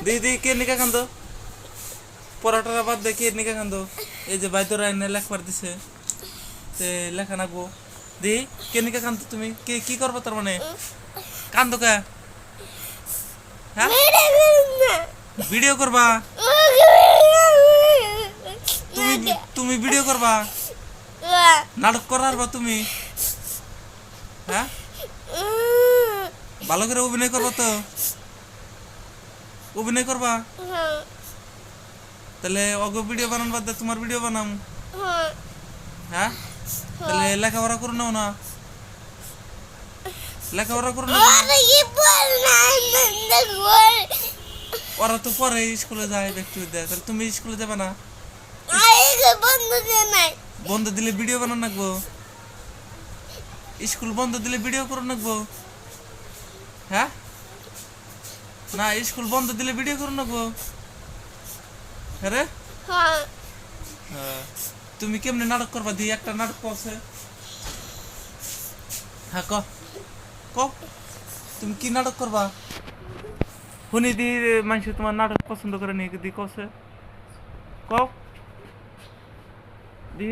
দিদি কে নিকা কান্দো পড়াটা বাদ দে কে নিকা কান্দো এই যে ভাই তোরা এনে লেখবার দিছে তে লেখা নাকবো দি কে নিকা কান্দো তুমি কে কি করবো তার মানে কান্দো কে হ্যাঁ ভিডিও করবা তুমি তুমি ভিডিও করবা নাটক করার বা তুমি হ্যাঁ ভালো করে অভিনয় করবা তো অভিনয় করবা তাহলে অগো ভিডিও বানান বাদ দে তোমার ভিডিও বানাম হ্যাঁ তাহলে লেখাপড়া করো না লেখাপড়া করো না ওরা তো পরে স্কুলে যায় ব্যক্তি দেয় তাহলে তুমি স্কুলে যাবে না বন্ধ দিলে ভিডিও বানান নাকবো স্কুল বন্ধ দিলে ভিডিও করো নাকবো হ্যাঁ না স্কুল বন্ধ দিলে ভিডিও করো নাকবো হ্যাঁ তুমি কেমনে নাটক করবা দি একটা নাটক করছে হ্যাঁ ক তুমি কি নাটক করবা শুনি দি মানুষ তোমার নাটক পছন্দ করে নি দি কছে ক দি